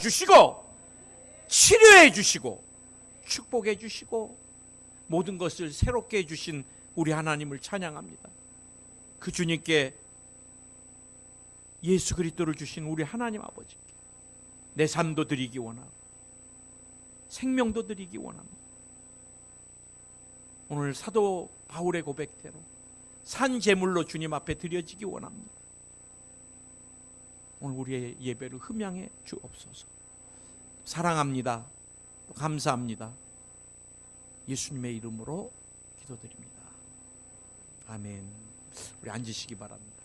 주시고 치료해 주시고 축복해 주시고 모든 것을 새롭게 해 주신 우리 하나님을 찬양합니다. 그 주님께, 예수 그리스도를 주신 우리 하나님 아버지께 내 삶도 드리기 원하고 생명도 드리기 원합니다. 오늘 사도 바울의 고백대로 산 제물로 주님 앞에 드려지기 원합니다. 오늘 우리의 예배를 흠양해 주옵소서. 사랑합니다. 또 감사합니다. 예수님의 이름으로 기도드립니다. 아멘. 우리 앉으시기 바랍니다.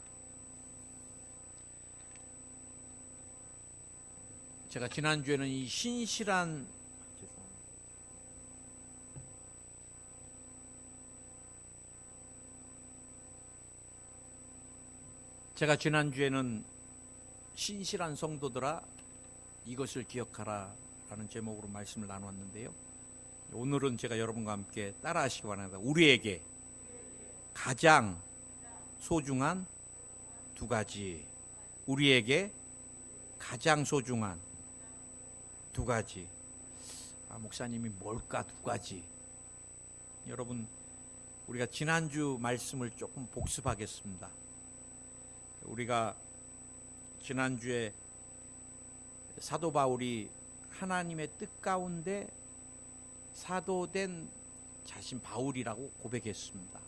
제가 지난주에는 이 신실한 신실한 성도들아 이것을 기억하라 라는 제목으로 말씀을 나눴는데요. 오늘은 제가 여러분과 함께 따라하시기 바랍니다. 우리에게 가장 소중한 두 가지. 우리에게 가장 소중한 두 가지. 목사님이 뭘까 두 가지. 여러분, 우리가 지난주 말씀을 조금 복습하겠습니다. 우리가 지난주에 사도 바울이 하나님의 뜻 가운데 사도된 자신 바울이라고 고백했습니다.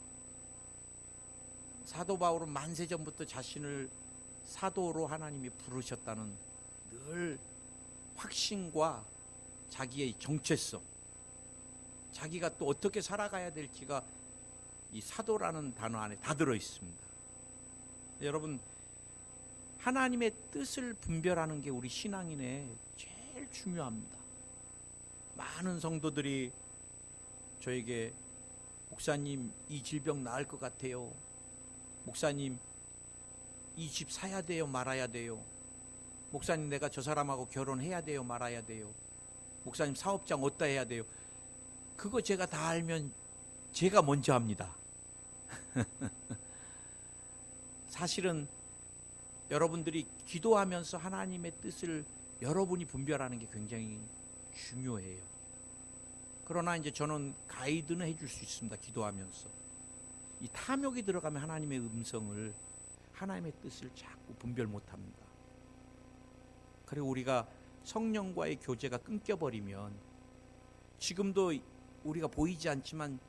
사도 바울은 만세전부터 자신을 사도로 하나님이 부르셨다는 늘 확신과 자기의 정체성, 자기가 또 어떻게 살아가야 될지가 이 사도라는 단어 안에 다 들어 있습니다. 여러분, 하나님의 뜻을 분별하는 게 우리 신앙인의 제일 중요합니다. 많은 성도들이 저에게 목사님 이 질병 나을 것 같아요. 목사님 이 집 사야 돼요 말아야 돼요. 목사님 내가 저 사람하고 결혼해야 돼요 말아야 돼요. 목사님 사업장 어디다 해야 돼요. 그거 제가 다 알면 제가 먼저 합니다. 사실은 여러분들이 기도하면서 하나님의 뜻을 여러분이 분별하는 게 굉장히 중요해요. 그러나 이제 저는 가이드는 해줄 수 있습니다. 기도하면서 이 탐욕이 들어가면 하나님의 음성을, 하나님의 뜻을 자꾸 분별 못합니다. 그리고 우리가 성령과의 교제가 끊겨버리면, 지금도 우리가 보이지 않지만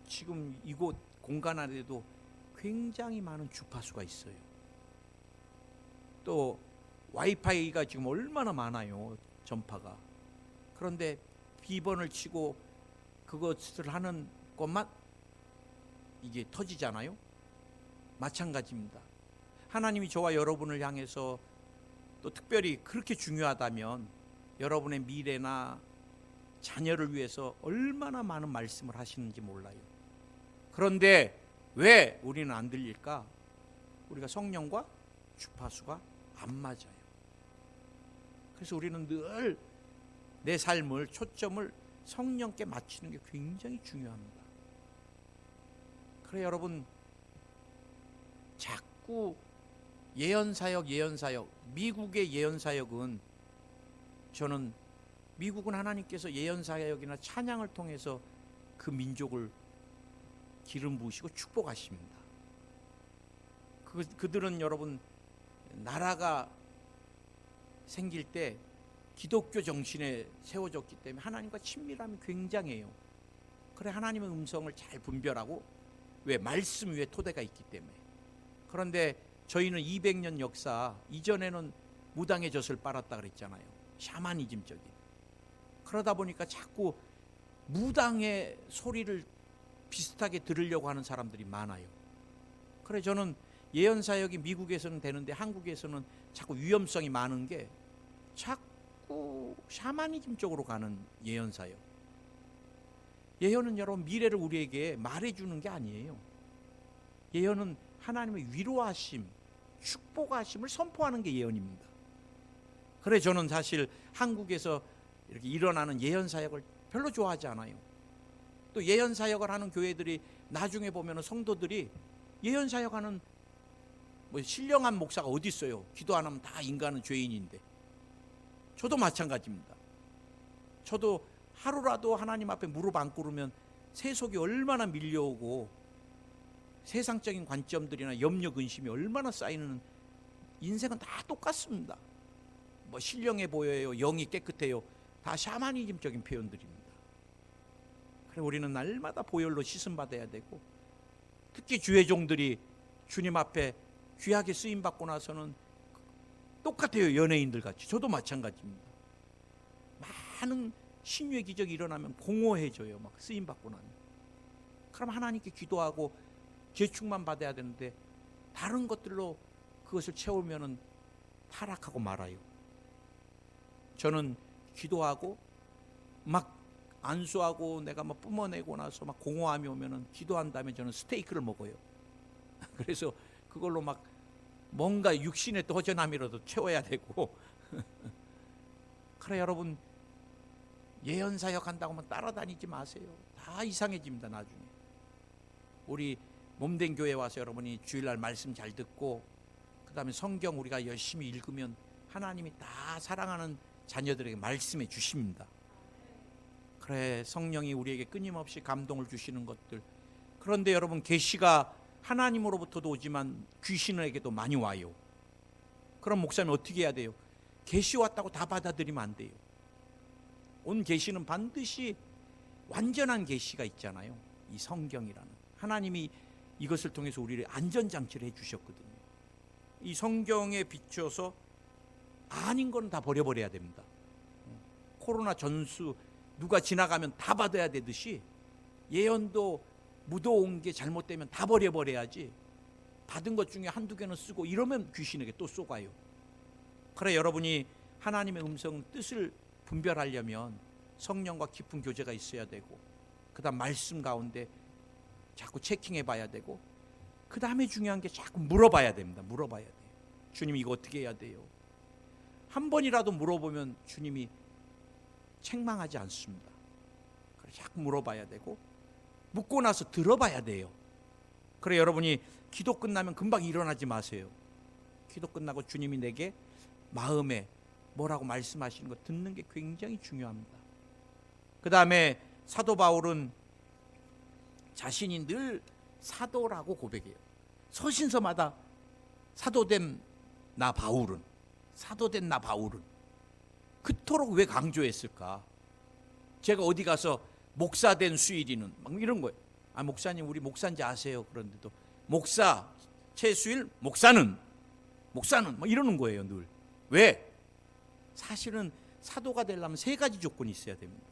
지금 이곳 공간 안에도 굉장히 많은 주파수가 있어요. 또 와이파이가 지금 얼마나 많아요, 전파가. 그런데 비번을 치고 그것을 하는 것만 이게 터지잖아요. 마찬가지입니다. 하나님이 저와 여러분을 향해서 또 특별히 그렇게 중요하다면 여러분의 미래나 자녀를 위해서 얼마나 많은 말씀을 하시는지 몰라요. 그런데 왜 우리는 안 들릴까? 우리가 성령과 주파수가 안 맞아요. 그래서 우리는 늘 내 삶을, 초점을 성령께 맞추는 게 굉장히 중요합니다. 그래 여러분, 자꾸 예언사역, 미국의 예언사역은, 저는 미국은 하나님께서 예언사역이나 찬양을 통해서 그 민족을 기름 부으시고 축복하십니다. 그들은 여러분, 나라가 생길 때 기독교 정신에 세워졌기 때문에 하나님과 친밀함이 굉장해요. 그래 하나님의 음성을 잘 분별하고, 왜? 말씀 위에 토대가 있기 때문에. 그런데 저희는 200년 역사 이전에는 무당의 젖을 빨았다 그랬잖아요. 샤머니즘적인. 그러다 보니까 자꾸 무당의 소리를 비슷하게 들으려고 하는 사람들이 많아요. 그래 저는 예언사역이 미국에서는 되는데 한국에서는 자꾸 위험성이 많은 게, 자꾸 샤머니즘 쪽으로 가는 예언사역. 예언은 여러분 미래를 우리에게 말해주는 게 아니에요. 예언은 하나님의 위로하심, 축복하심을 선포하는 게 예언입니다. 그래 저는 사실 한국에서 이렇게 일어나는 예언사역을 별로 좋아하지 않아요. 또 예언사역을 하는 교회들이 나중에 보면 성도들이 예언사역하는 신령한 목사가 어디 있어요? 기도 안 하면 다 인간은 죄인인데. 저도 마찬가지입니다. 저도 하루라도 하나님 앞에 무릎 안 꿇으면 세속이 얼마나 밀려오고 세상적인 관점들이나 염려 근심이 얼마나 쌓이는, 인생은 다 똑같습니다. 뭐 신령해 보여요, 영이 깨끗해요, 다 샤머니즘적인 표현들입니다. 그래 우리는 날마다 보혈로 씻음 받아야 되고, 특히 주의 종들이 주님 앞에 귀하게 쓰임 받고 나서는 똑같아요. 연예인들 같이. 저도 마찬가지입니다. 많은 신유의 기적이 일어나면 공허해져요. 막 쓰임 받고 나면. 그럼 하나님께 기도하고 재충만 받아야 되는데 다른 것들로 그것을 채우면은 타락하고 말아요. 저는 기도하고 막 안수하고 내가 막 뿜어내고 나서 막 공허함이 오면은 기도한 다음에 저는 스테이크를 먹어요. 그래서 그걸로 막 뭔가 육신의 또 허전함이라도 채워야 되고. 그래 여러분, 예언사역 한다고 막 따라다니지 마세요. 다 이상해집니다 나중에. 우리 몸된 교회 와서 여러분이 주일날 말씀 잘 듣고 그 다음에 성경 우리가 열심히 읽으면 하나님이 다 사랑하는 자녀들에게 말씀해 주십니다. 그래 성령이 우리에게 끊임없이 감동을 주시는 것들. 그런데 여러분, 계시가 하나님으로부터도 오지만 귀신에게도 많이 와요. 그럼 목사님 어떻게 해야 돼요? 계시 왔다고 다 받아들이면 안 돼요. 온 계시는 반드시 완전한 계시가 있잖아요. 이 성경이라는 하나님이 이것을 통해서 우리를 안전장치를 해주셨거든요. 이 성경에 비춰서 아닌 건 다 버려버려야 됩니다. 코로나 전수 누가 지나가면 다 받아야 되듯이 예언도 묻어온 게 잘못되면 다 버려버려야지, 받은 것 중에 한두 개는 쓰고 이러면 귀신에게 또 쏘가요. 그래 여러분이 하나님의 음성 뜻을 분별하려면 성령과 깊은 교제가 있어야 되고, 그 다음 말씀 가운데 자꾸 체킹해 봐야 되고, 그 다음에 중요한 게 자꾸 물어봐야 됩니다. 물어봐야 돼요. 주님 이거 어떻게 해야 돼요? 한 번이라도 물어보면 주님이 책망하지 않습니다. 그래 자꾸 물어봐야 되고, 묻고 나서 들어봐야 돼요. 그래 여러분이 기도 끝나면 금방 일어나지 마세요. 기도 끝나고 주님이 내게 마음에 뭐라고 말씀하시는 거 듣는 게 굉장히 중요합니다. 그 다음에 사도 바울은 자신이 늘 사도라고 고백해요. 서신서마다 사도된 나 바울은, 사도된 나 바울은. 그토록 왜 강조했을까? 제가 어디 가서 목사된 수일이는 막 이런 거예요. 아 목사님 우리 목사인지 아세요? 그런데도 목사 최수일 목사는 막 이러는 거예요 늘. 왜? 사실은 사도가 되려면 세 가지 조건이 있어야 됩니다.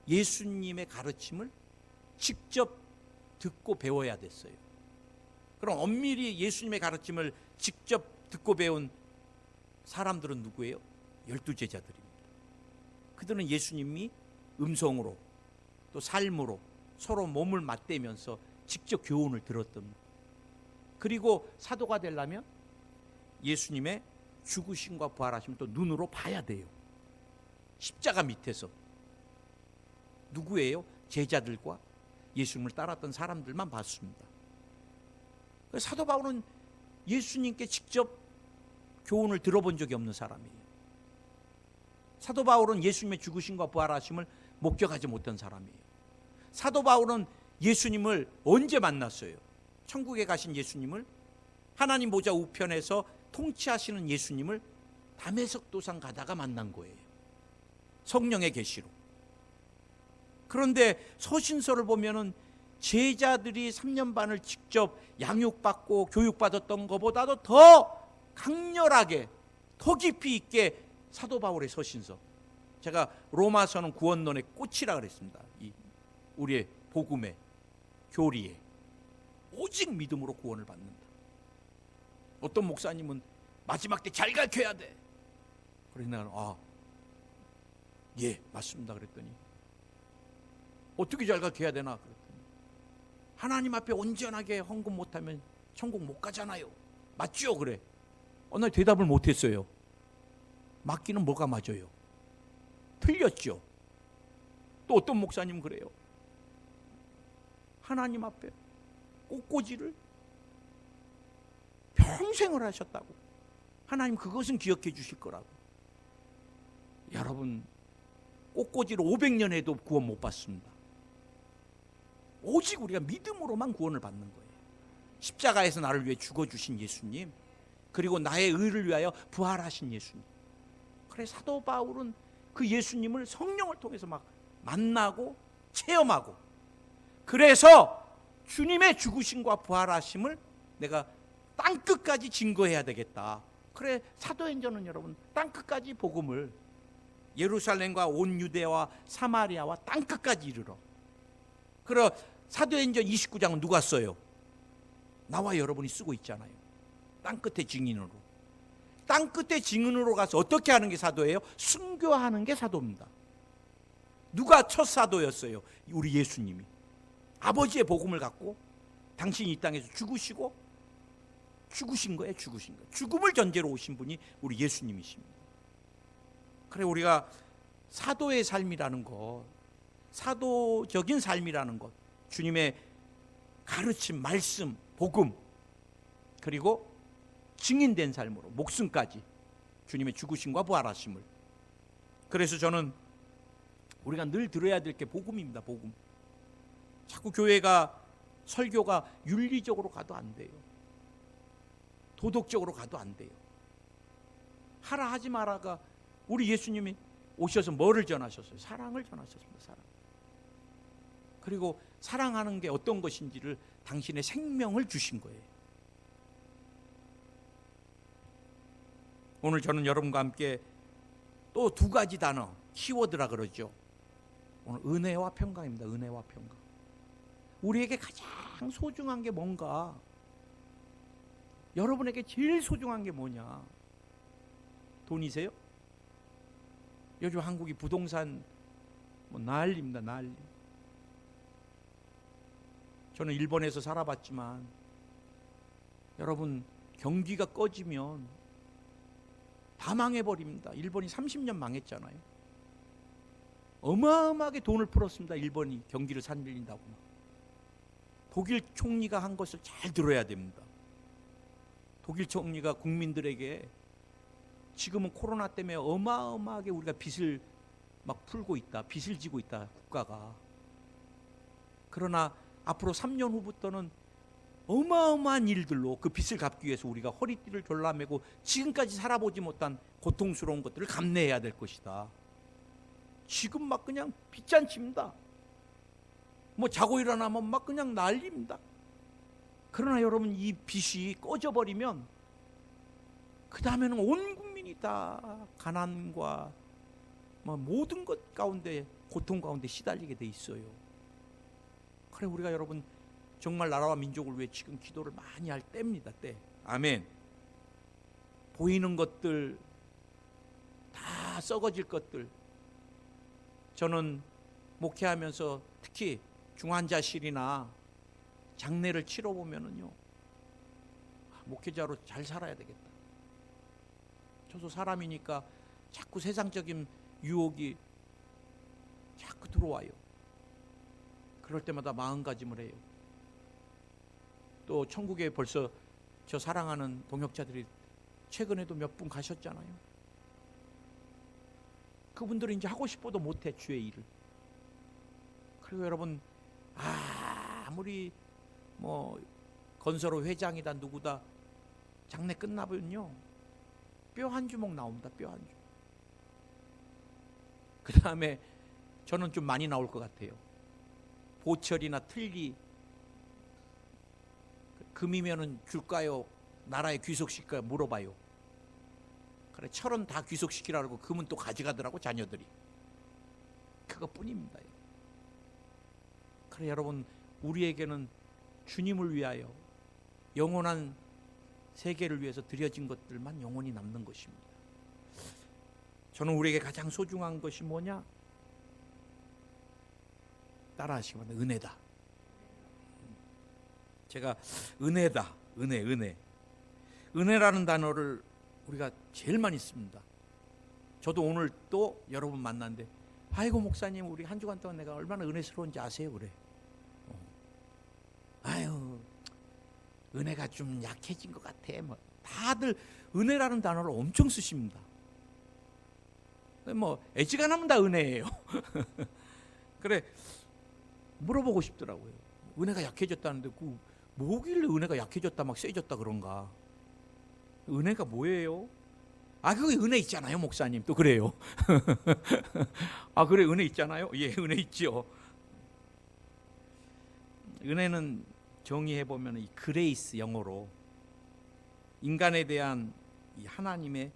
예수님의 가르침을 직접 듣고 배워야 됐어요. 그럼 엄밀히 예수님의 가르침을 직접 듣고 배운 사람들은 누구예요? 12제자들입니다. 그들은 예수님이 음성으로 또 삶으로 서로 몸을 맞대면서 직접 교훈을 들었던. 그리고 사도가 되려면 예수님의 죽으심과 부활하심 또 눈으로 봐야 돼요. 십자가 밑에서. 누구예요? 제자들과 예수님을 따랐던 사람들만 봤습니다. 사도 바울은 예수님께 직접 교훈을 들어본 적이 없는 사람이에요. 사도 바울은 예수님의 죽으심과 부활하심을 목격하지 못한 사람이에요. 사도 바울은 예수님을 언제 만났어요? 천국에 가신 예수님을, 하나님 보좌 우편에서 통치하시는 예수님을 다메섹 도상 가다가 만난 거예요. 성령의 계시로. 그런데 서신서를 보면은 제자들이 3년 반을 직접 양육받고 교육받았던 것보다도 더 강렬하게, 더 깊이 있게 사도 바울의 서신서. 제가 로마서는 구원론의 꽃이라 그랬습니다. 이 우리의 복음의 교리에 오직 믿음으로 구원을 받는다. 어떤 목사님은 마지막 때 잘 가르쳐야 돼. 그래서 내가 예 맞습니다 그랬더니 어떻게 잘 가르쳐야 되나 그랬더니 하나님 앞에 온전하게 헌금 못하면 천국 못 가잖아요. 맞죠? 그래. 나 대답을 못했어요. 맞기는 뭐가 맞아요? 틀렸죠. 또 어떤 목사님 그래요. 하나님 앞에 꽃꽂이를 평생을 하셨다고. 하나님 그것은 기억해 주실 거라고. 여러분 꽃꽂이로 500년 해도 구원 못 받습니다. 오직 우리가 믿음으로만 구원을 받는 거예요. 십자가에서 나를 위해 죽어주신 예수님, 그리고 나의 의를 위하여 부활하신 예수님. 그래 사도 바울은 그 예수님을 성령을 통해서 막 만나고 체험하고, 그래서 주님의 죽으심과 부활하심을 내가 땅끝까지 증거해야 되겠다. 그래 사도행전은 여러분 땅끝까지 복음을, 예루살렘과 온 유대와 사마리아와 땅끝까지 이르러. 그래 사도행전 29장은 누가 써요? 나와 여러분이 쓰고 있잖아요. 땅끝의 증인으로. 땅끝의 증인으로 가서 어떻게 하는 게 사도예요? 순교하는 게 사도입니다. 누가 첫 사도였어요? 우리 예수님이. 아버지의 복음을 갖고 당신이 이 땅에서 죽으시고, 죽으신 거예요. 죽으신 거. 죽음을 전제로 오신 분이 우리 예수님이십니다. 그래 우리가 사도의 삶이라는 것, 사도적인 삶이라는 것, 주님의 가르침, 말씀, 복음, 그리고 증인된 삶으로 목숨까지 주님의 죽으심과 부활하심을. 그래서 저는 우리가 늘 들어야 될 게 복음입니다. 복음. 자꾸 교회가 설교가 윤리적으로 가도 안 돼요. 도덕적으로 가도 안 돼요. 하라 하지 마라가, 우리 예수님이 오셔서 뭐를 전하셨어요? 사랑을 전하셨습니다. 사랑. 그리고 사랑하는 게 어떤 것인지를, 당신의 생명을 주신 거예요. 오늘 저는 여러분과 함께 또 두 가지 단어, 키워드라 그러죠. 오늘 은혜와 평강입니다. 은혜와 평강. 우리에게 가장 소중한 게 뭔가? 여러분에게 제일 소중한 게 뭐냐? 돈이세요? 요즘 한국이 부동산 난리입니다. 난리. 저는 일본에서 살아봤지만 여러분 경기가 꺼지면 다 망해버립니다. 일본이 30년 망했잖아요. 어마어마하게 돈을 풀었습니다. 일본이 경기를 살린다고. 독일 총리가 한 것을 잘 들어야 됩니다. 독일 총리가 국민들에게 지금은 코로나 때문에 어마어마하게 우리가 빚을 막 풀고 있다. 빚을 지고 있다. 국가가. 그러나 앞으로 3년 후부터는 어마어마한 일들로 그 빚을 갚기 위해서 우리가 허리띠를 졸라매고 지금까지 살아보지 못한 고통스러운 것들을 감내해야 될 것이다. 지금 막 그냥 빚잔치입니다. 뭐 자고 일어나면 막 그냥 난리입니다. 그러나 여러분 이 빚이 꺼져버리면 그 다음에는 온 국민이 다 가난과 뭐 모든 것 가운데, 고통 가운데 시달리게 돼 있어요. 그래 우리가 여러분 정말 나라와 민족을 위해 지금 기도를 많이 할 때입니다. 때. 아멘. 보이는 것들 다 썩어질 것들. 저는 목회하면서 특히 중환자실이나 장례를 치러 보면은요, 목회자로 잘 살아야 되겠다. 저도 사람이니까 자꾸 세상적인 유혹이 자꾸 들어와요. 그럴 때마다 마음가짐을 해요. 또 천국에 벌써 저 사랑하는 동역자들이 최근에도 몇 분 가셨잖아요. 그분들은 이제 하고 싶어도 못해, 주의 일을. 그리고 여러분 아무리 뭐 건설호 회장이다 누구다 장례 끝나면요 뼈 한 주먹 나옵니다. 뼈 한 주먹. 그 다음에 저는 좀 많이 나올 것 같아요. 보철이나 틀니 금이면은 줄까요? 나라에 귀속시킬까요? 물어봐요. 그래 철은 다 귀속시키라고 금은 또 가져가더라고 자녀들이. 그것뿐입니다. 그래 여러분 우리에게는 주님을 위하여 영원한 세계를 위해서 드려진 것들만 영원히 남는 것입니다. 저는 우리에게 가장 소중한 것이 뭐냐? 따라하시기 바랍니다. 은혜다. 제가 은혜다. 은혜라는 단어를 우리가 제일 많이 씁니다. 저도 오늘 또 여러분 만났는데 아이고 목사님 우리 한 주간 동안 내가 얼마나 은혜스러운지 아세요? 그래. 아유 은혜가 좀 약해진 것 같아. 뭐 다들 은혜라는 단어를 엄청 쓰십니다. 뭐 애지간하면 다 은혜예요. 그래 물어보고 싶더라고요. 은혜가 약해졌다는데 그 뭐길래 은혜가 약해졌다 막 세졌다 그런가? 은혜가 뭐예요? 아 그거 은혜 있잖아요 목사님. 또 그래요. 아 그래 은혜 있잖아요. 예 은혜 있죠. 은혜는 정의해 보면 이 그레이스 영어로 인간에 대한 이 하나님의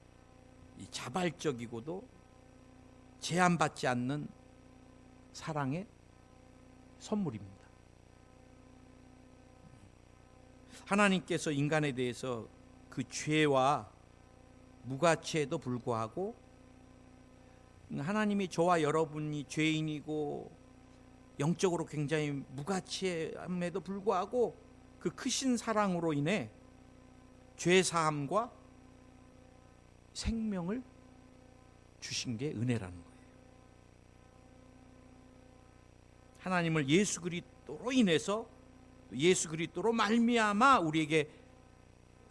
이 자발적이고도 제한받지 않는 사랑의 선물입니다. 하나님께서 인간에 대해서 그 죄와 무가치에도 불구하고 하나님이 저와 여러분이 죄인이고 영적으로 굉장히 무가치함에도 불구하고 그 크신 사랑으로 인해 죄 사함과 생명을 주신 게 은혜라는 거예요. 하나님을 예수 그리스도로 인해서 예수 그리스도로 말미암아 우리에게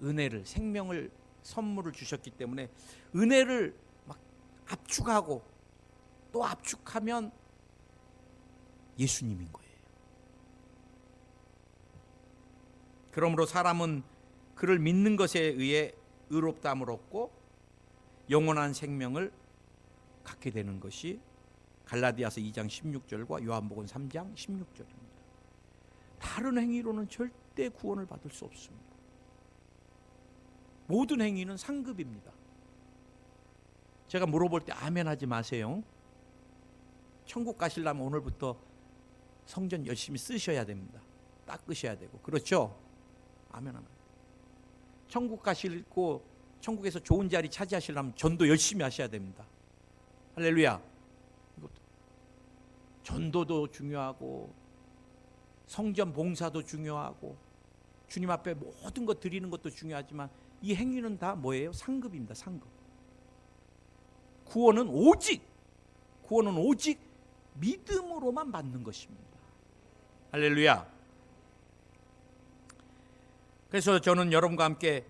은혜를 생명을 선물을 주셨기 때문에 은혜를 막 압축하고 또 압축하면 예수님인 거예요. 그러므로 사람은 그를 믿는 것에 의해 의롭다함을 얻고 영원한 생명을 갖게 되는 것이 갈라디아서 2장 16절과 요한복음 3장 16절입니다. 다른 행위로는 절대 구원을 받을 수 없습니다. 모든 행위는 상급입니다. 제가 물어볼 때 아멘 하지 마세요. 천국 가시려면 오늘부터 성전 열심히 쓰셔야 됩니다. 닦으셔야 되고 그렇죠? 아멘 하면 천국 가시고 천국에서 좋은 자리 차지하시려면 전도 열심히 하셔야 됩니다. 할렐루야. 이것도 전도도 중요하고 성전 봉사도 중요하고 주님 앞에 모든 것 드리는 것도 중요하지만 이 행위는 다 뭐예요? 상급입니다. 상급. 구원은 오직 믿음으로만 받는 것입니다. 할렐루야. 그래서 저는 여러분과 함께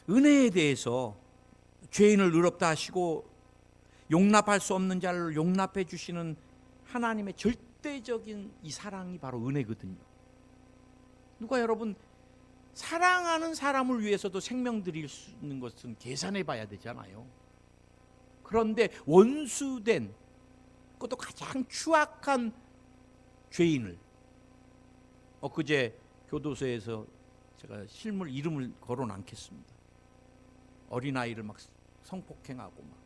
은혜에 대해서 죄인을 의롭다 하시고 용납할 수 없는 자를 용납해 주시는 하나님의 절대적인 이 사랑이 바로 은혜거든요. 누가 여러분 사랑하는 사람을 위해서도 생명 드릴 수 있는 것은 계산해 봐야 되잖아요. 그런데 원수된 그것도 가장 추악한 죄인을 엊그제 교도소에서 제가 실물 이름을 거론 않겠습니다. 어린아이를 막 성폭행하고 막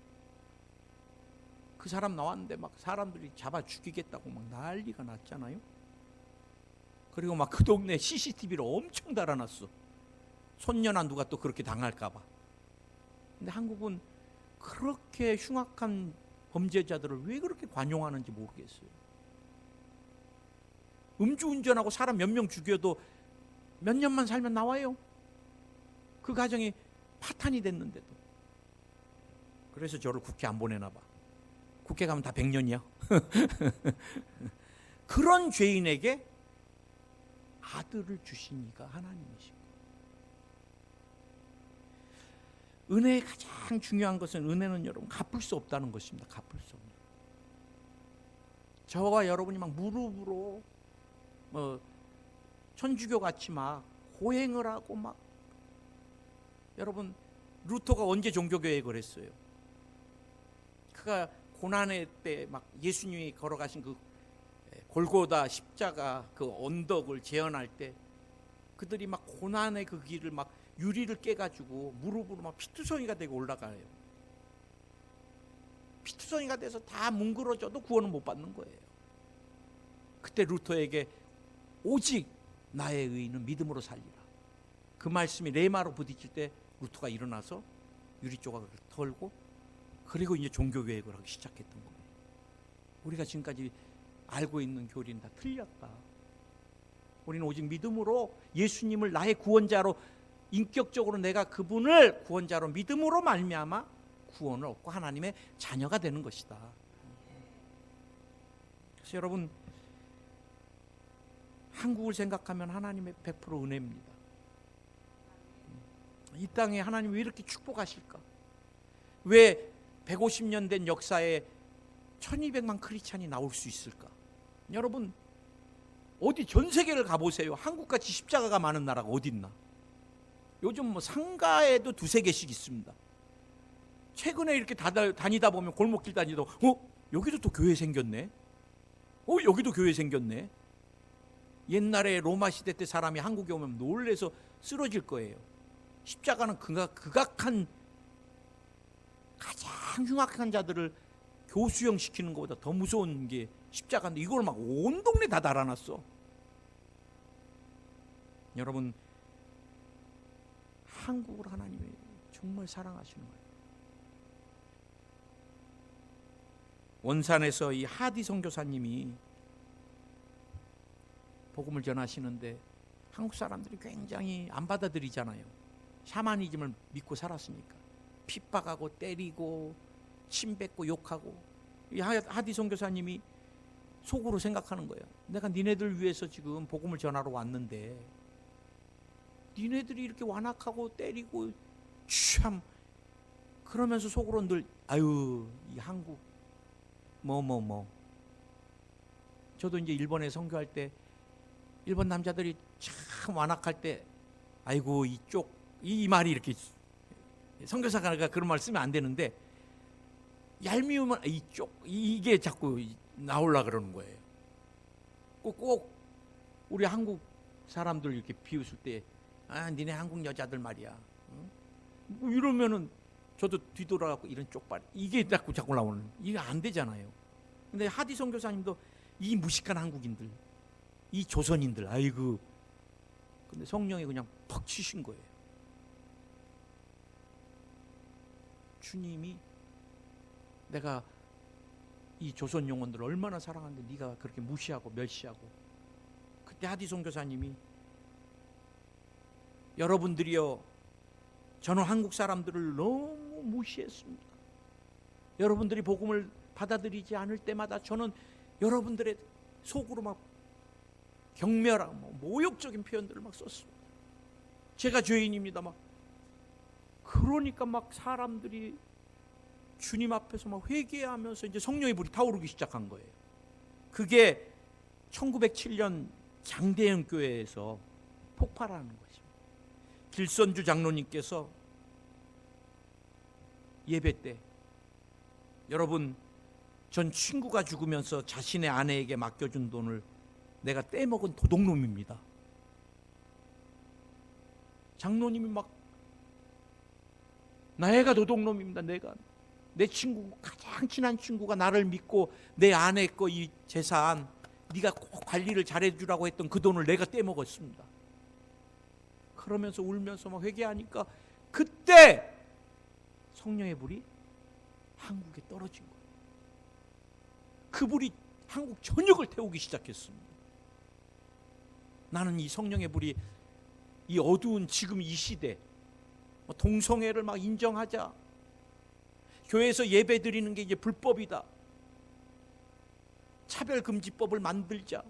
그 사람 나왔는데 막 사람들이 잡아 죽이겠다고 막 난리가 났잖아요. 그리고 막 그 동네 CCTV를 엄청 달아놨어. 손녀나 누가 또 그렇게 당할까 봐. 근데 한국은 그렇게 흉악한 범죄자들을 왜 그렇게 관용하는지 모르겠어요. 음주운전하고 사람 몇 명 죽여도 몇 년만 살면 나와요. 그 가정이 파탄이 됐는데도. 그래서 저를 국회 안 보내나 봐. 국회 가면 다 100년이야. 그런 죄인에게 아들을 주신 이가 하나님이십니다. 은혜의 가장 중요한 것은 은혜는 여러분 갚을 수 없다는 것입니다. 갚을 수 없는. 저와 여러분이 막 무릎으로 천주교 같이 막 고행을 하고 막 여러분 루터가 언제 종교개혁을 했어요? 그가 고난의 때 막 예수님이 걸어가신 그 골고다 십자가 그 언덕을 재현할 때 그들이 막 고난의 그 길을 막 유리를 깨가지고 무릎으로 막 피투성이가 되고 올라가요. 피투성이가 돼서 다 뭉그러져도 구원을 못 받는 거예요. 그때 루터에게 오직 나의 의인은 믿음으로 살리라. 그 말씀이 레마로 부딪힐 때 루터가 일어나서 유리 조각을 털고 그리고 이제 종교개혁을 하기 시작했던 거예요. 우리가 지금까지 알고 있는 교리는 다 틀렸다. 우리는 오직 믿음으로 예수님을 나의 구원자로 인격적으로 내가 그분을 구원자로 믿음으로 말미암아 구원을 얻고 하나님의 자녀가 되는 것이다. 그래서 여러분 한국을 생각하면 하나님의 100% 은혜입니다. 이 땅에 하나님이 왜 이렇게 축복하실까? 왜 150년 된 역사에 1200만 크리스찬이 나올 수 있을까? 여러분 어디 전 세계를 가보세요. 한국같이 십자가가 많은 나라가 어디 있나? 요즘 뭐 상가에도 두세 개씩 있습니다. 최근에 이렇게 다니다 보면 골목길 다니다 여기도 또 교회 생겼네. 여기도 교회 생겼네. 옛날에 로마 시대 때 사람이 한국에 오면 놀래서 쓰러질 거예요. 십자가는 극악한 가장 흉악한 자들을 교수형 시키는 것보다 더 무서운 게 십자가인데 이걸 막 온 동네 다 달아놨어. 여러분 한국을 하나님이 정말 사랑하시는 거예요. 원산에서 이 하디 선교사님이 복음을 전하시는데 한국 사람들이 굉장히 안 받아들이잖아요. 샤머니즘을 믿고 살았으니까 핍박하고 때리고 침 뱉고 욕하고. 이 하디 선교사님이 속으로 생각하는 거예요. 내가 니네들 위해서 지금 복음을 전하러 왔는데 니네들이 이렇게 완악하고 때리고 참 그러면서 속으로 늘 아유 이 한국 저도 이제 일본에 선교할 때 일본 남자들이 참 완악할 때 아이고 이쪽 이 말이 이렇게 선교사가 그런 말 쓰면 안 되는데 얄미우면 이쪽 이게 자꾸 나오려 그러는 거예요. 꼭 우리 한국 사람들 이렇게 비웃을 때 니네 한국 여자들 말이야. 응? 뭐 이러면은 저도 뒤돌아가고 이런 쪽발 이게 자꾸 나오는 이게 안 되잖아요. 근데 하디 선교사님도 이 무식한 한국인들, 이 조선인들, 아이고. 근데 성령이 그냥 퍽 치신 거예요. 주님이 내가 이 조선 영혼들을 얼마나 사랑하는데 네가 그렇게 무시하고 멸시하고. 그때 하디 선교사님이 여러분들이요 저는 한국 사람들을 너무 무시했습니다. 여러분들이 복음을 받아들이지 않을 때마다 저는 여러분들의 속으로 막 경멸하고 모욕적인 표현들을 막 썼습니다. 제가 죄인입니다. 막 그러니까 막 사람들이 주님 앞에서 막 회개하면서 이제 성령의 불이 타오르기 시작한 거예요. 그게 1907년 장대현 교회에서 폭발하는 거죠. 길선주 장로님께서 예배 때 여러분 전 친구가 죽으면서 자신의 아내에게 맡겨준 돈을 내가 떼먹은 도둑놈입니다. 장로님이 막 나애가 도둑놈입니다. 내 친구 가장 친한 친구가 나를 믿고 내 아내 거 이 재산 네가 꼭 관리를 잘해주라고 했던 그 돈을 내가 떼먹었습니다. 그러면서 울면서 막 회개하니까 그때 성령의 불이 한국에 떨어진 거예요. 그 불이 한국 전역을 태우기 시작했습니다. 나는 이 성령의 불이 이 어두운 지금 이 시대 동성애를 막 인정하자, 교회에서 예배 드리는 게 이제 불법이다, 차별금지법을 만들자.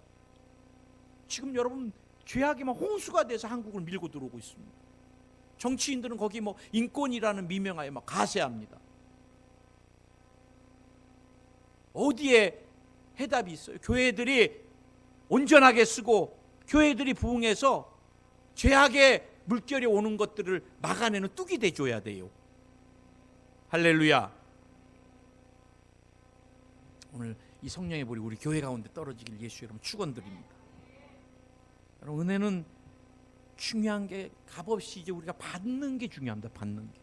지금 여러분 죄악이 막 홍수가 돼서 한국을 밀고 들어오고 있습니다. 정치인들은 거기 뭐 인권이라는 미명하에 막 가세합니다. 어디에 해답이 있어요? 교회들이 온전하게 쓰고 교회들이 부흥해서 죄악의 물결이 오는 것들을 막아내는 뚝이 돼줘야 돼요. 할렐루야. 오늘 이 성령의 불이 우리 교회 가운데 떨어지길 예수 여러분 축원드립니다. 여러분 은혜는 중요한 게 값없이 이제 우리가 받는 게 중요합니다. 받는 게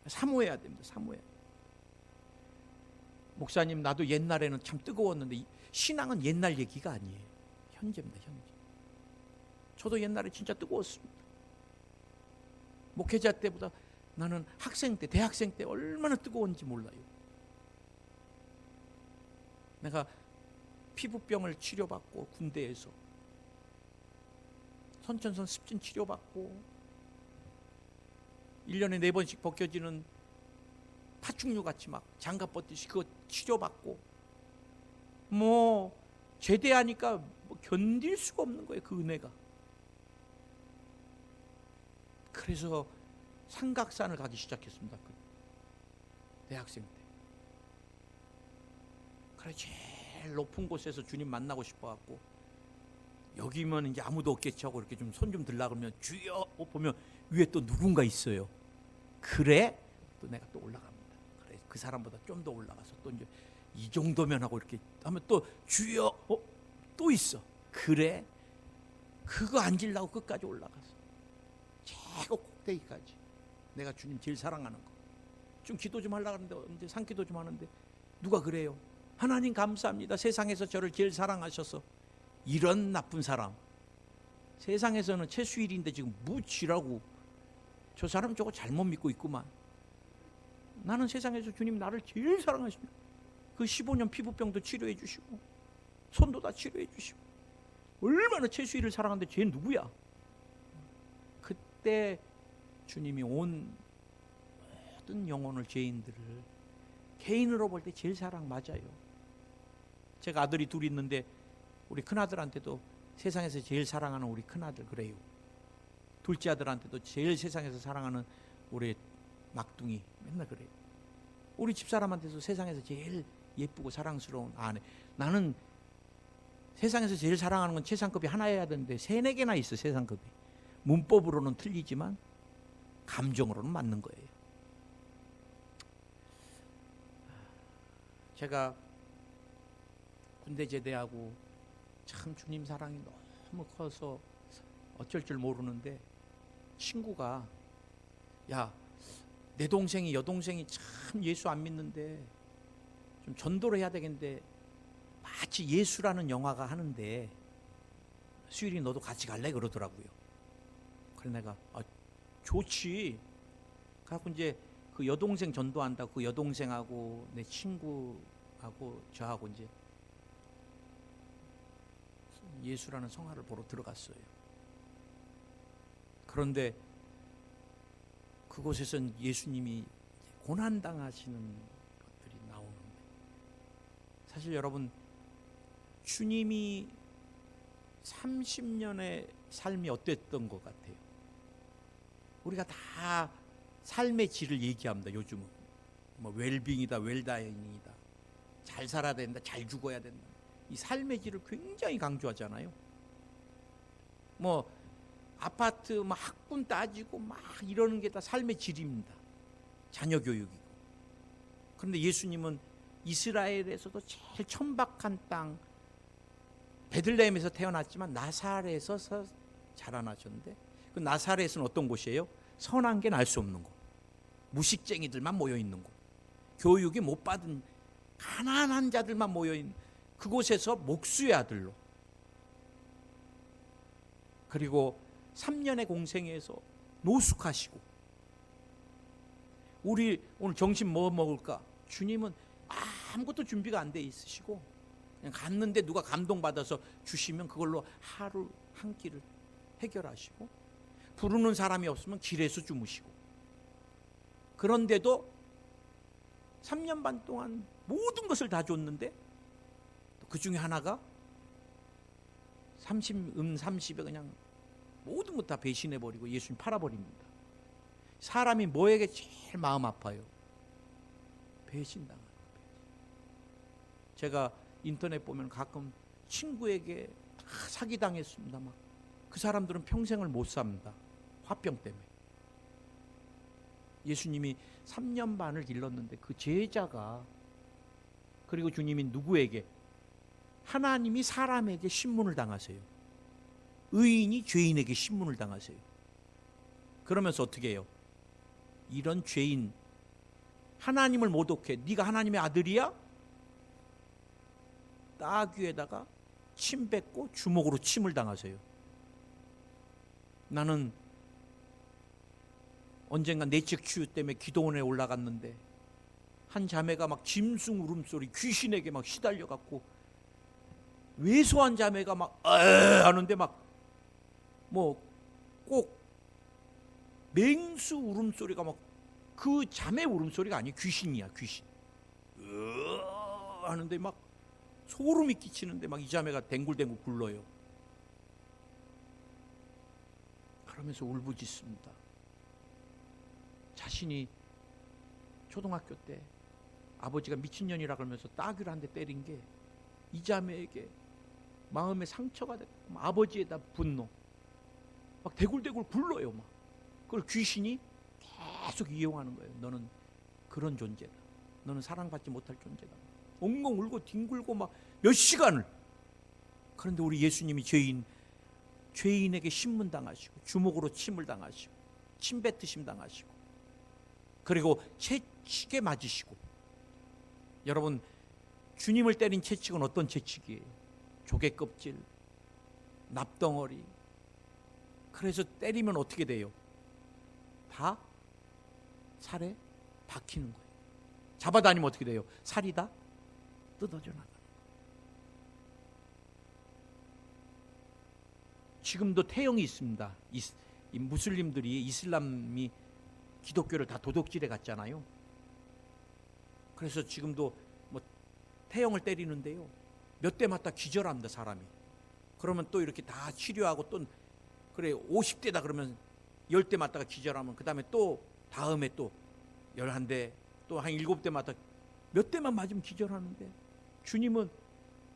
사모해야 됩니다. 사모해야. 목사님 나도 옛날에는 참 뜨거웠는데 신앙은 옛날 얘기가 아니에요. 현재입니다. 현재. 저도 옛날에 진짜 뜨거웠습니다. 목회자 때보다 나는 학생 때, 대학생 때 얼마나 뜨거웠는지 몰라요. 내가 피부병을 치료받고 군대에서 선천성 습진 치료받고 1년에 4번씩 벗겨지는 파충류 같이 막 장갑 벗듯이 그거 치료받고 뭐 제대하니까 뭐 견딜 수가 없는 거예요. 그 은혜가. 그래서 삼각산을 가기 시작했습니다. 대학생 때. 그래 제일 높은 곳에서 주님 만나고 싶어갖고 여기면 이제 아무도 없겠지 하고 이렇게 좀 손 좀 들라 그러면 주여 보면 위에 또 누군가 있어요. 그래 또 내가 또 올라갑니다. 그래 그 사람보다 좀 더 올라가서 또 이제 이 정도면 하고 이렇게 하면 또 주여 또 있어. 그래 그거 앉으려고 끝까지 올라가서 최고 꼭대기까지 내가 주님 제일 사랑하는 거. 좀 기도 좀 하려고 하는데 이제 산기도 좀 하는데 누가 그래요? 하나님 감사합니다. 세상에서 저를 제일 사랑하셔서. 이런 나쁜 사람. 세상에서는 최수일인데 지금 무지라고. 저 사람 저거 잘못 믿고 있구만. 나는 세상에서 주님 나를 제일 사랑하십니다. 그 15년 피부병도 치료해 주시고 손도 다 치료해 주시고 얼마나 최수일을 사랑하는데 쟤 누구야? 그때 주님이 온 모든 영혼을 죄인들을 개인으로 볼 때 제일 사랑 맞아요. 제가 아들이 둘 있는데 우리 큰아들한테도 세상에서 제일 사랑하는 우리 큰아들 그래요. 둘째 아들한테도 제일 세상에서 사랑하는 우리 막둥이 맨날 그래요. 우리 집사람한테도 세상에서 제일 예쁘고 사랑스러운 아내. 나는 세상에서 제일 사랑하는 건 최상급이 하나여야 되는데 3-4개나 있어. 세상급이 문법으로는 틀리지만 감정으로는 맞는 거예요. 제가 군대 제대하고 참 주님 사랑이 너무 커서 어쩔 줄 모르는데 친구가 야, 내 동생이 여동생이 참 예수 안 믿는데 좀 전도를 해야 되겠는데 마치 예수라는 영화가 하는데 수일이 너도 같이 갈래? 그러더라고요. 그래 내가 좋지. 그래갖고 이제 그 여동생 전도한다고 그 여동생하고 내 친구하고 저하고 이제 예수라는 성화를 보러 들어갔어요. 그런데 그곳에선 예수님이 고난당하시는 것들이 나오는데 사실 여러분 주님이 30년의 삶이 어땠던 것 같아요? 우리가 다 삶의 질을 얘기합니다. 요즘은 뭐 웰빙이다, 웰다이닝이다, 잘 살아야 된다, 잘 죽어야 된다. 이 삶의 질을 굉장히 강조하잖아요. 뭐 아파트 막 학군 따지고 막 이러는 게 다 삶의 질입니다. 자녀 교육이고. 그런데 예수님은 이스라엘에서도 제일 천박한 땅 베들레헴에서 태어났지만 나사렛에서 자라나셨는데 그 나사렛은 어떤 곳이에요? 선한 게 날 수 없는 곳, 무식쟁이들만 모여 있는 곳, 교육이 못 받은 가난한 자들만 모여 있는 그곳에서 목수의 아들로, 그리고 3년의 공생에서 노숙하시고, 우리 오늘 점심 뭐 먹을까? 주님은 아무것도 준비가 안 돼 있으시고 그냥 갔는데 누가 감동받아서 주시면 그걸로 하루 한 끼를 해결하시고, 부르는 사람이 없으면 길에서 주무시고, 그런데도 3년 반 동안 모든 것을 다 줬는데 그 중에 하나가 30에 그냥 모든 것 다 배신해버리고 예수님 팔아버립니다. 사람이 뭐에게 제일 마음 아파요? 배신당하는 거예요. 제가 인터넷 보면 가끔 친구에게 다 사기당했습니다. 막 그 사람들은 평생을 못 삽니다. 화병 때문에. 예수님이 3년 반을 길렀는데 그 제자가, 그리고 주님이 누구에게? 하나님이 사람에게 신문을 당하세요. 의인이 죄인에게 신문을 당하세요. 그러면서 어떻게 해요? 이런 죄인, 하나님을 모독해. 네가 하나님의 아들이야? 따귀에다가 침 뱉고 주먹으로 침을 당하세요. 나는 언젠가 내적 치유 때문에 기도원에 올라갔는데 한 자매가 막 짐승 울음소리, 귀신에게 막 시달려갖고 왜소한 자매가 막 하는데 막 뭐 꼭 맹수 울음소리가 막 그 자매 울음소리가 아니에요. 귀신이야, 귀신. 하는데 막 소름이 끼치는데 막 이 자매가 댕굴댕굴 굴러요. 그러면서 울부짖습니다. 자신이 초등학교 때 아버지가 미친년이라 그러면서 따귀를 한 대 때린 게 이 자매에게 마음의 상처가 됐고 아버지에다 분노 막 대굴대굴 굴러요. 막 그걸 귀신이 계속 이용하는 거예요. 너는 그런 존재다. 너는 사랑받지 못할 존재다. 엉엉 울고 뒹굴고 막 몇 시간을. 그런데 우리 예수님이 죄인에게 신문당하시고 주먹으로 침을 당하시고 침뱉으심 당하시고 그리고 채찍에 맞으시고. 여러분, 주님을 때린 채찍은 어떤 채찍이에요? 조개껍질, 납덩어리. 그래서 때리면 어떻게 돼요? 다 살에 박히는 거예요. 잡아다니면 어떻게 돼요? 살이 다 뜯어져 나가는 거예요. 지금도 태형이 있습니다. 이 무슬림들이, 이슬람이 기독교를 다 도둑질해 갔잖아요. 그래서 지금도 뭐 태형을 때리는데요, 몇 대 맞다 기절합니다, 사람이. 그러면 또 이렇게 다 치료하고 또 그래 50대다 그러면 10대 맞다가 기절하면 그 다음에 또 다음에 또 11대 또 한 7대 맞다 몇 대만 맞으면 기절하는데, 주님은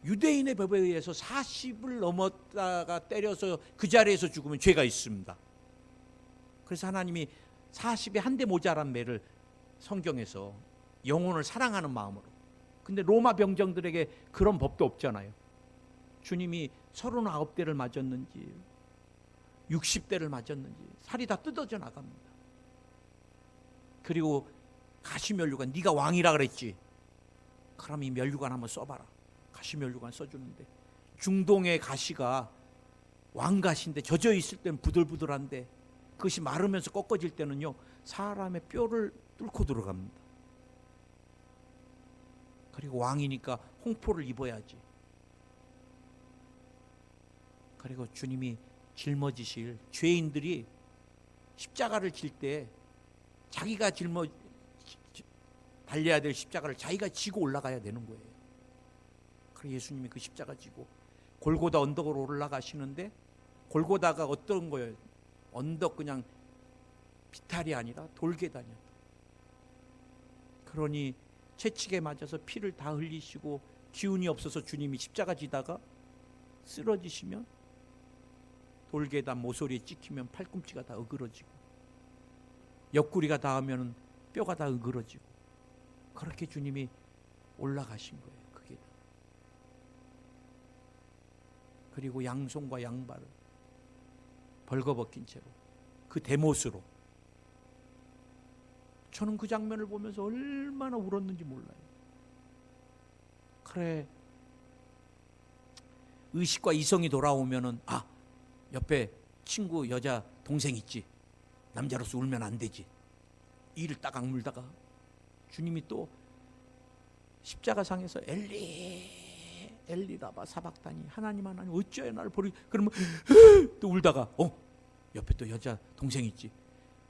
유대인의 법에 의해서 40을 넘었다가 때려서 그 자리에서 죽으면 죄가 있습니다. 그래서 하나님이 40에 한 대 모자란 매를 성경에서 영혼을 사랑하는 마음으로. 근데 로마 병정들에게 그런 법도 없잖아요. 주님이 39대를 맞았는지 60대를 맞았는지 살이 다 뜯어져 나갑니다. 그리고 가시면류관, 네가 왕이라 그랬지, 그럼 이 면류관 한번 써봐라. 가시면류관 써주는데, 중동의 가시가 왕가시인데 젖어 있을 때는 부들부들한데 그것이 마르면서 꺾어질 때는요 사람의 뼈를 뚫고 들어갑니다. 그리고 왕이니까 홍포를 입어야지. 그리고 주님이 짊어지실, 죄인들이 십자가를 질 때 자기가 달려야 될 십자가를 자기가 지고 올라가야 되는 거예요. 그래서 예수님이 그 십자가 지고 골고다 언덕으로 올라가시는데, 골고다가 어떤 거예요? 언덕 그냥 비탈이 아니라 돌계단이었다. 그러니 채찍에 맞아서 피를 다 흘리시고 기운이 없어서 주님이 십자가 지다가 쓰러지시면 돌계단 모서리에 찍히면 팔꿈치가 다 으그러지고 옆구리가 닿으면 뼈가 다 으그러지고, 그렇게 주님이 올라가신 거예요. 그 계단. 그리고 양손과 양발을 벌거벗긴 채로 그 대못으로. 저는 그 장면을 보면서 얼마나 울었는지 몰라요. 그래, 의식과 이성이 돌아오면은 옆에 친구 여자 동생 있지, 남자로서 울면 안 되지, 이를 딱 악물다가 주님이 또 십자가상에서 엘리 라바 사박다니, 하나님 어찌하여 나를 버리. 그러면 또 울다가 옆에 또 여자 동생 있지.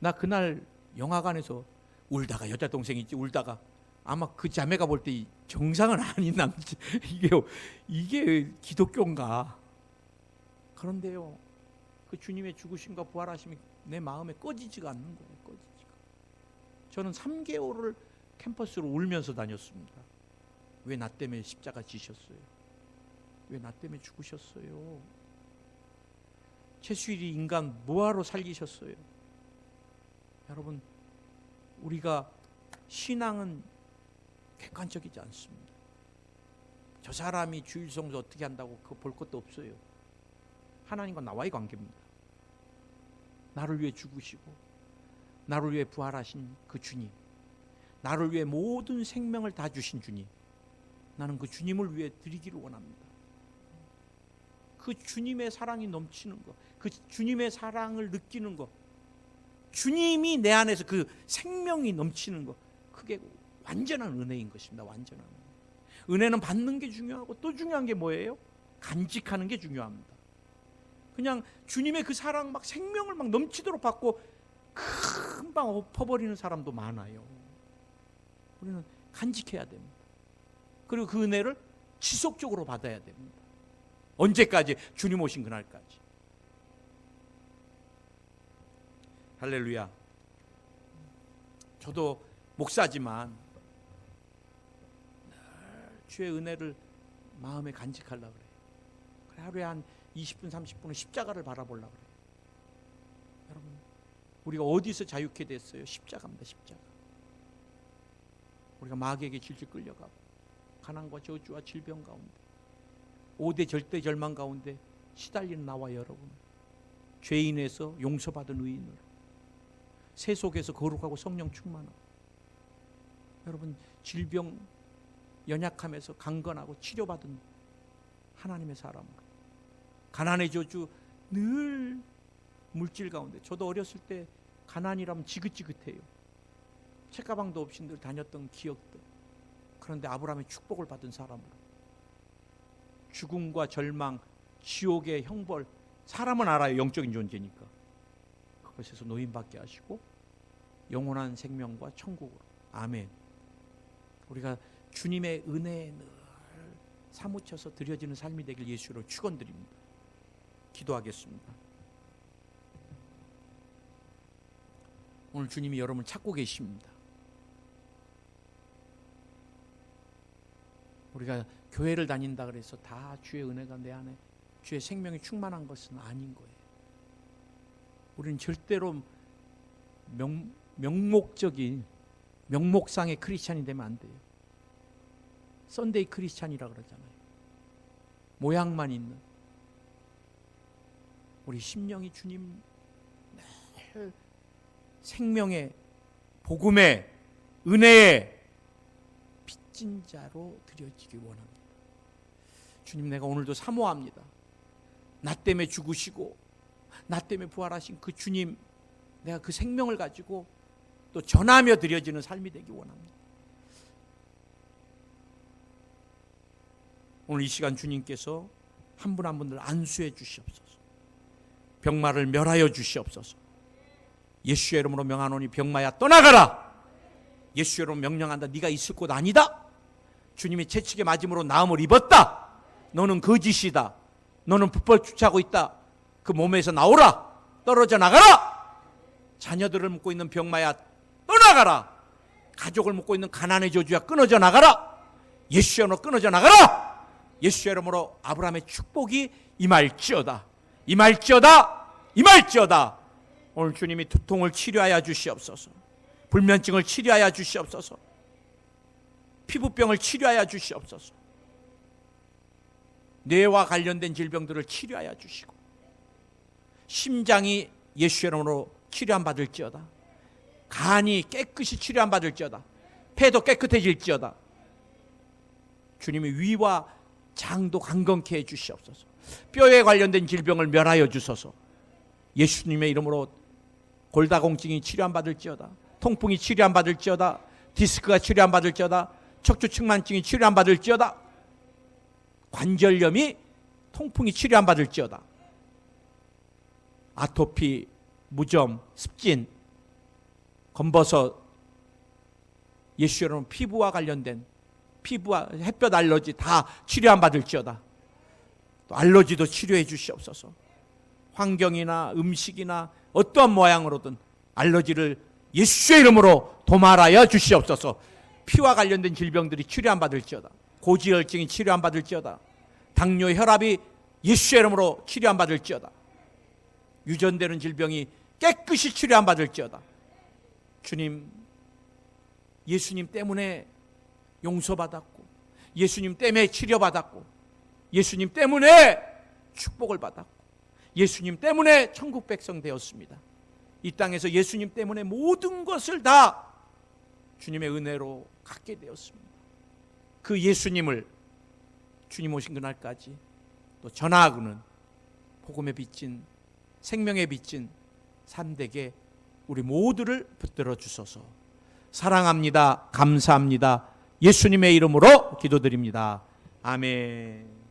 나 그날 영화관에서 울다가 여자 동생 있지, 울다가 아마 그 자매가 볼 때 정상은 아닌 남자. 이게 기독교인가? 그런데요, 그 주님의 죽으심과 부활하심이 내 마음에 꺼지지가 않는 거예요. 꺼지지가. 저는 3개월을 캠퍼스로 울면서 다녔습니다. 왜 나 때문에 십자가 지셨어요? 왜 나 때문에 죽으셨어요? 최수일이 인간 뭐하러 살리셨어요? 여러분, 우리가 신앙은 객관적이지 않습니다. 저 사람이 주일 성수 어떻게 한다고 그거 볼 것도 없어요. 하나님과 나와의 관계입니다. 나를 위해 죽으시고 나를 위해 부활하신 그 주님, 나를 위해 모든 생명을 다 주신 주님, 나는 그 주님을 위해 드리기를 원합니다. 그 주님의 사랑이 넘치는 것, 그 주님의 사랑을 느끼는 것, 주님이 내 안에서 그 생명이 넘치는 것, 그게 완전한 은혜인 것입니다. 완전한 은혜. 은혜는 받는 게 중요하고 또 중요한 게 뭐예요? 간직하는 게 중요합니다. 그냥 주님의 그 사랑 막 생명을 막 넘치도록 받고 금방 엎어버리는 사람도 많아요. 우리는 간직해야 됩니다. 그리고 그 은혜를 지속적으로 받아야 됩니다. 언제까지? 주님 오신 그날까지. 할렐루야. 저도 목사지만 주의 은혜를 마음에 간직하려고 그래요. 그래, 하루에 한 20분 30분은 십자가를 바라보려고 그래요. 여러분, 우리가 어디서 자유케 됐어요? 십자가입니다. 십자가. 우리가 마귀에게 질질 끌려가고 가난과 저주와 질병 가운데 5대 절대 절망 가운데 시달리는 나와 여러분, 죄인에서 용서받은 의인으로, 세속에서 거룩하고 성령 충만하고, 여러분 질병 연약함에서 강건하고 치료받은 하나님의 사람으로, 가난의 저주 늘 물질 가운데, 저도 어렸을 때 가난이라면 지긋지긋해요. 책가방도 없이 늘 다녔던 기억들. 그런데 아브라함의 축복을 받은 사람으로, 죽음과 절망, 지옥의 형벌, 사람은 알아요. 영적인 존재니까. 그것에서 노인받게 하시고 영원한 생명과 천국으로. 아멘. 우리가 주님의 은혜에 늘 사무쳐서 드려지는 삶이 되길 예수로 축원드립니다. 기도하겠습니다. 오늘 주님이 여러분을 찾고 계십니다. 우리가 교회를 다닌다 그래서 다 주의 은혜가 내 안에, 주의 생명이 충만한 것은 아닌 거예요. 우리는 절대로 명목적인, 명목상의 크리스찬이 되면 안 돼요. 썬데이 크리스찬이라 그러잖아요. 모양만 있는. 우리 심령이 주님 늘 생명의, 복음의, 은혜의 빚진 자로 드려지기 원합니다. 주님, 내가 오늘도 사모합니다. 나 때문에 죽으시고 나 때문에 부활하신 그 주님, 내가 그 생명을 가지고 또 전하며 드려지는 삶이 되기 원합니다. 오늘 이 시간 주님께서 한 분 한 분들 안수해 주시옵소서. 병마를 멸하여 주시옵소서. 예수의 이름으로 명하노니 병마야 떠나가라. 예수의 이름으로 명령한다. 네가 있을 곳 아니다. 주님이 채찍에 맞음으로 나음을 입었다. 너는 거짓이다. 너는 불법 주차하고 있다. 그 몸에서 나오라. 떨어져 나가라. 자녀들을 묶고 있는 병마야 떠나가라. 가족을 묶고 있는 가난의 저주야 끊어져 나가라. 예수의 이름으로 끊어져 나가라. 예수의 이름으로 아브라함의 축복이 임할지어다. 임할지어다. 임할지어다. 오늘 주님이 두통을 치료하여 주시옵소서. 불면증을 치료하여 주시옵소서. 피부병을 치료하여 주시옵소서. 뇌와 관련된 질병들을 치료하여 주시고, 심장이 예수의 이름으로 치료함 받을지어다. 간이 깨끗이 치료함 받을지어다. 폐도 깨끗해질지어다. 주님이 위와 장도 강건케 해 주시옵소서. 뼈에 관련된 질병을 멸하여 주소서. 예수님의 이름으로 골다공증이 치료함 받을지어다. 통풍이 치료함 받을지어다. 디스크가 치료함 받을지어다. 척추측만증이 치료함 받을지어다. 관절염이, 통풍이 치료함 받을지어다. 아토피, 무좀, 습진, 검버섯, 예수의 이름으로 피부와 관련된 피부와 햇볕 알러지 다 치료함 받을지어다. 또 알러지도 치료해 주시옵소서. 환경이나 음식이나 어떠한 모양으로든 알러지를 예수의 이름으로 도말하여 주시옵소서. 피와 관련된 질병들이 치료함 받을지어다. 고지혈증이 치료함 받을지어다. 당뇨, 혈압이 예수의 이름으로 치료함 받을지어다. 유전되는 질병이 깨끗이 치료함 받을지어다. 주님, 예수님 때문에 용서받았고, 예수님 때문에 치료받았고, 예수님 때문에 축복을 받았고, 예수님 때문에 천국 백성 되었습니다. 이 땅에서 예수님 때문에 모든 것을 다 주님의 은혜로 갖게 되었습니다. 그 예수님을 주님 오신 그날까지 또 전하고는 복음에 비친, 생명에 비친 삶 되게 우리 모두를 붙들어 주소서. 사랑합니다. 감사합니다. 예수님의 이름으로 기도드립니다. 아멘.